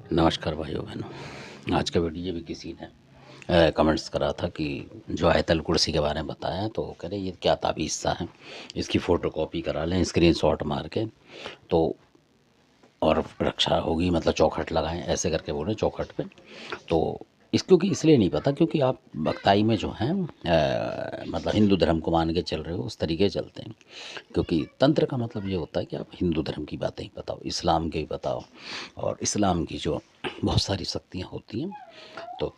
नमस्कार भाइयों बहनों। आज का वीडियो भी किसी ने कमेंट्स करा था कि जो आयतल कुर्सी के बारे में बताया, तो कह रहे ये क्या ताबीज़ सा है, इसकी फ़ोटो कॉपी करा लें स्क्रीनशॉट मार के तो और रक्षा होगी, मतलब चौखट लगाएं, ऐसे करके बोले चौखट पे। तो इस क्योंकि इसलिए नहीं पता क्योंकि आप बख्ताई में जो हैं मतलब हिंदू धर्म को मान के चल रहे हो, उस तरीके चलते हैं। क्योंकि तंत्र का मतलब ये होता है कि आप हिंदू धर्म की बातें ही बताओ, इस्लाम के ही बताओ, और इस्लाम की जो बहुत सारी शक्तियाँ होती हैं तो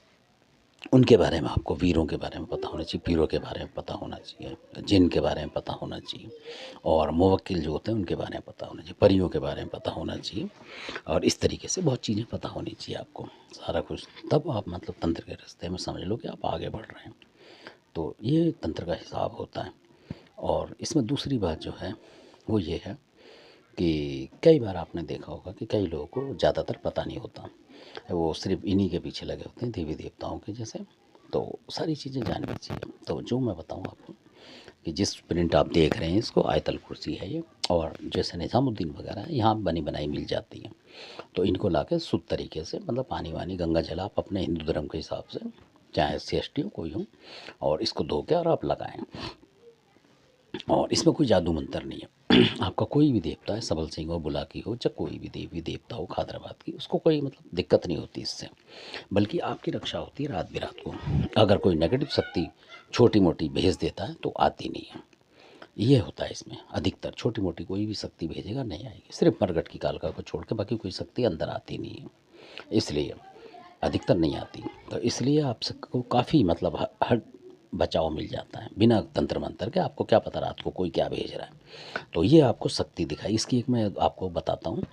उनके बारे में आपको, वीरों के बारे में पता होना चाहिए, पीरों के बारे में पता होना चाहिए, जिन के बारे में पता होना चाहिए, और मुवक्किल जो होते हैं उनके बारे में पता होना चाहिए, परियों के बारे में पता होना चाहिए, और इस तरीके से बहुत चीज़ें पता होनी चाहिए आपको, सारा कुछ। तब आप मतलब तंत्र के रास्ते में समझ लो कि आप आगे बढ़ रहे हैं। तो ये तंत्र का हिसाब होता है। और इसमें दूसरी बात जो है वो ये है कि कई बार आपने देखा होगा कि कई लोगों को ज़्यादातर पता नहीं होता, वो सिर्फ इन्हीं के पीछे लगे होते हैं, देवी देवताओं के जैसे। तो सारी चीज़ें जाननी चाहिए। तो जो मैं बताऊँ आपको कि जिस प्रिंट आप देख रहे हैं इसको आयतल कुर्सी है ये, और जैसे निज़ामुद्दीन वगैरह है यहाँ बनी बनाई मिल जाती है। तो इनको ला के शुद्ध तरीके से, मतलब पानी वानी गंगा जल आप अपने हिंदू धर्म के हिसाब से, चाहे SC ST हो कोई हो, और इसको धो के और आप लगाएं। और इसमें कोई जादू मंत्र नहीं है। आपका कोई भी देवता है, सबल सिंह हो, बुलाकी हो, चाहे कोई भी देवी देवता हो खादराबाद की, उसको कोई मतलब दिक्कत नहीं होती इससे, बल्कि आपकी रक्षा होती है रात बिरात को। अगर कोई नेगेटिव शक्ति छोटी मोटी भेज देता है तो आती नहीं है। ये होता है इसमें, अधिकतर छोटी मोटी कोई भी शक्ति भेजेगा नहीं आएगी, सिर्फ मरगट की कालका को छोड़ के बाकी कोई शक्ति अंदर आती नहीं है, इसलिए अधिकतर नहीं आती। तो इसलिए आप सबको काफ़ी मतलब हर बचाव मिल जाता है बिना तंत्र मंत्र के। आपको क्या पता रात को कोई क्या भेज रहा है। तो ये आपको शक्ति दिखाई, इसकी एक मैं आपको बताता हूँ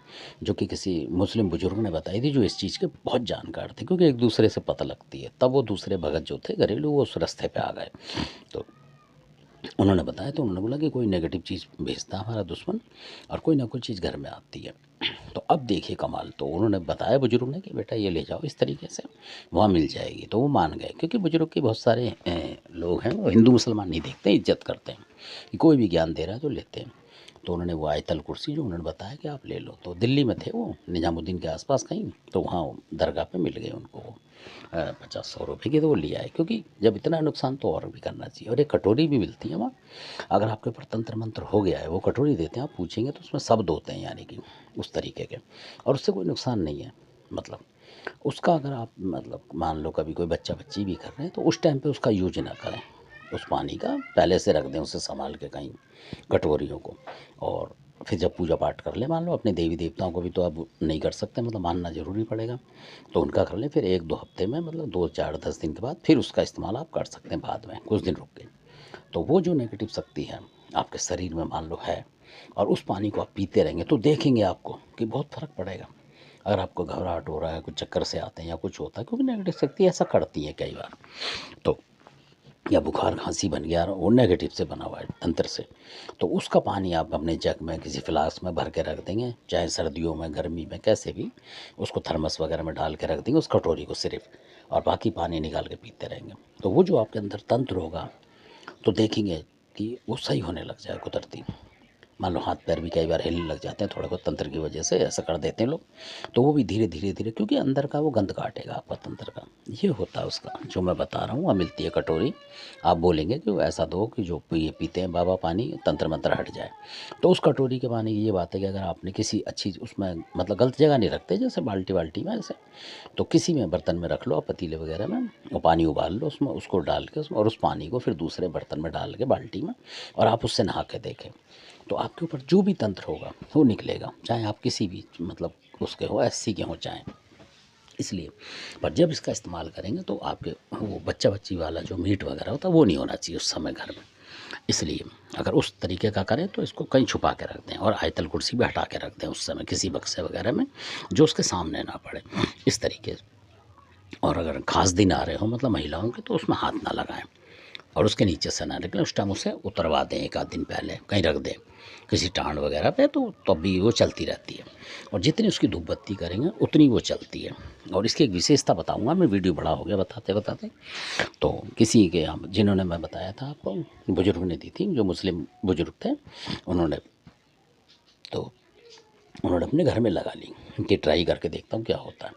जो कि किसी मुस्लिम बुजुर्ग ने बताई थी, जो इस चीज़ के बहुत जानकार थे, क्योंकि एक दूसरे से पता लगती है। तब वो दूसरे भगत जो थे घरेलू, वो उस रास्ते पे आ गए। तो उन्होंने बताया, तो उन्होंने बोला कि कोई नेगेटिव चीज़ भेजता है हमारा दुश्मन, और कोई ना कोई चीज़ घर में आती है। तो अब देखिए कमाल। तो उन्होंने बताया बुजुर्ग ने कि बेटा ये ले जाओ इस तरीके से, वहाँ मिल जाएगी। तो वो मान गए, क्योंकि बुजुर्ग के बहुत सारे लोग हैं वो हिंदू मुसलमान नहीं देखते, इज्जत करते हैं कि कोई भी ज्ञान दे रहा है तो लेते हैं। तो उन्होंने वो आयतल कुर्सी जो उन्होंने बताया कि आप ले लो, तो दिल्ली में थे वो, निज़ामुद्दीन के आसपास कहीं, तो वहाँ दरगाह पे मिल गए उनको वो 50-100 रुपए की। तो वो लिया है, क्योंकि जब इतना नुकसान तो और भी करना चाहिए। और एक कटोरी भी मिलती है वहाँ, अगर आपके ऊपर तंत्र मंत्र हो गया है, वो कटोरी देते हैं, आप पूछेंगे तो उसमें शब्द होते हैं, यानी कि उस तरीके के, और उससे कोई नुकसान नहीं है। मतलब उसका अगर आप मतलब मान लो कभी कोई बच्चा बच्ची भी कर रहे हैं तो उस टाइम पे उसका यूज ना करें, उस पानी का पहले से रख दें उसे संभाल के कहीं, कटोरियों को। और फिर जब पूजा पाठ कर ले, मान लो अपने देवी देवताओं को भी तो अब नहीं कर सकते, मतलब मानना ज़रूरी पड़ेगा, तो उनका कर लें। फिर 1-2 हफ्ते में, मतलब 2-4-10 दिन के बाद फिर उसका इस्तेमाल आप कर सकते हैं, बाद में कुछ दिन रुक के। तो वो जो नेगेटिव शक्ति है आपके शरीर में मान लो है, और उस पानी को आप पीते रहेंगे तो देखेंगे आपको कि बहुत फ़र्क पड़ेगा। अगर आपको घबराहट हो रहा है, कुछ चक्कर से आते हैं या कुछ होता है, क्योंकि नेगेटिव शक्ति ऐसा करती है कई बार, तो या बुखार खांसी बन गया, वो नेगेटिव से बना हुआ है तंत्र से, तो उसका पानी आप अपने जग में किसी फ्लास्क में भर के रख देंगे, चाहे सर्दियों में गर्मी में कैसे भी, उसको थर्मस वगैरह में डाल के रख देंगे उस कटोरी को सिर्फ, और बाकी पानी निकाल के पीते रहेंगे। तो वो जो आपके अंदर तंत्र होगा तो देखेंगे कि वो सही होने लग जाए कुदरती। मान लो हाथ पैर भी कई बार हिलने लग जाते हैं थोड़े बहुत तंत्र की वजह से, ऐसा कर देते हैं लोग, तो वो भी धीरे धीरे धीरे, क्योंकि अंदर का वो गंद काटेगा आपका तंत्र का। ये होता है उसका जो मैं बता रहा हूँ। वहाँ मिलती है कटोरी, आप बोलेंगे कि वो ऐसा दो कि जो ये पीते हैं बाबा पानी, तंत्र मंत्र हट जाए। तो उस कटोरी के पानी की ये बात है कि अगर आपने किसी अच्छी उसमें, मतलब गलत जगह नहीं रखते, जैसे बाल्टी वाल्टी में ऐसे, तो किसी में बर्तन में रख लो, पतीले वगैरह में, और पानी उबाल लो उसमें, उसको डाल के उसमें, और उस पानी को फिर दूसरे बर्तन में डाल के बाल्टी में, और आप उससे नहा के देखें, तो आपके ऊपर जो भी तंत्र होगा वो निकलेगा, चाहे आप किसी भी मतलब उसके हो, SC के हो चाहे। इसलिए पर जब इसका इस्तेमाल करेंगे तो आपके वो बच्चा बच्ची वाला जो मीट वगैरह होता है वो नहीं होना चाहिए उस समय घर में। इसलिए अगर उस तरीके का करें तो इसको कहीं छुपा के रख दें, और आयतल कुर्सी भी हटा के रख दें उस समय किसी बक्से वगैरह में, जो उसके सामने ना पड़े, इस तरीके से। और अगर खास दिन आ रहे हो मतलब महिलाओं के, तो उसमें हाथ ना लगाएं, और उसके नीचे से ना निकले, उस टाइम उसे उतरवा दें, 1 आध दिन पहले कहीं रख दें किसी टांड वगैरह पे, तो तब भी वो चलती रहती है। और जितनी उसकी धूप बत्ती करेंगे उतनी वो चलती है। और इसकी एक विशेषता बताऊंगा मैं, वीडियो बड़ा हो गया बताते बताते। तो किसी के यहाँ, जिन्होंने मैं बताया था आपको, बुजुर्ग ने दी थी, जो मुस्लिम बुजुर्ग थे, उन्होंने तो उन्होंने अपने घर में लगा ली। कि ट्राई करके देखता हूँ क्या होता है।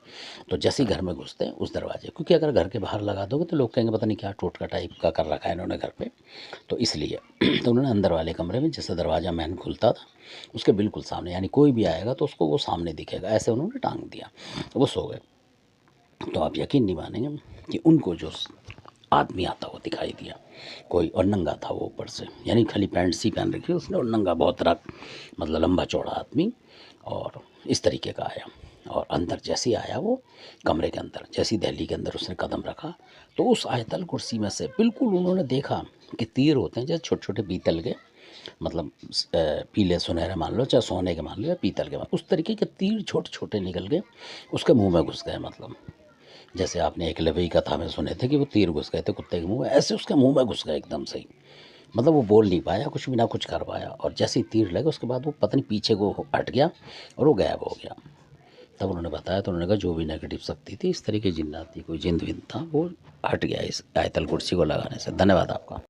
तो जैसे ही घर में घुसते हैं उस दरवाजे, क्योंकि अगर घर के बाहर लगा दोगे तो लोग कहेंगे पता नहीं क्या टोटका टाइप का कर रखा है इन्होंने घर पे, तो इसलिए तो उन्होंने अंदर वाले कमरे में जैसे दरवाज़ा मैन खुलता था उसके बिल्कुल सामने, यानी कोई भी आएगा तो उसको वो सामने दिखेगा, ऐसे उन्होंने टांग दिया, तो वो सो गए। तो आप यकीन नहीं मानेंगे कि उनको जो आदमी आता हुआ दिखाई दिया कोई, और नंगा था वो ऊपर से, यानी खाली पैंट सी पहन रखी उसने और नंगा, बहुत मतलब लंबा चौड़ा आदमी, और इस तरीके का आया। और अंदर जैसे ही आया वो कमरे के अंदर, जैसी दहली के अंदर उसने कदम रखा, तो उस आयतल कुर्सी में से बिल्कुल उन्होंने देखा कि तीर होते हैं जैसे छोटे छोटे पीतल के, मतलब पीले सुनहरे मान लो, चाहे सोने के मान लो या पीतल के मान, उस तरीके के तीर छोटे छोटे निकल गए उसके मुंह में घुस गए। मतलब जैसे आपने एक लवई कथा में सुने थे कि वो तीर घुस गए थे कुत्ते के मुंह में, ऐसे उसके मुंह में घुस गए एकदम से ही। मतलब वो बोल नहीं पाया, कुछ भी ना कुछ कर पाया, और जैसे ही तीर लगे उसके बाद वो पता नहीं पीछे को हट गया और वो गायब हो गया। तब उन्होंने बताया, तो उन्होंने कहा जो भी नेगेटिव शक्ति थी, इस तरह की जिन्नात थी, कोई जिन विन था, वो हट गया इस आयतल कुर्सी को लगाने से। धन्यवाद आपका।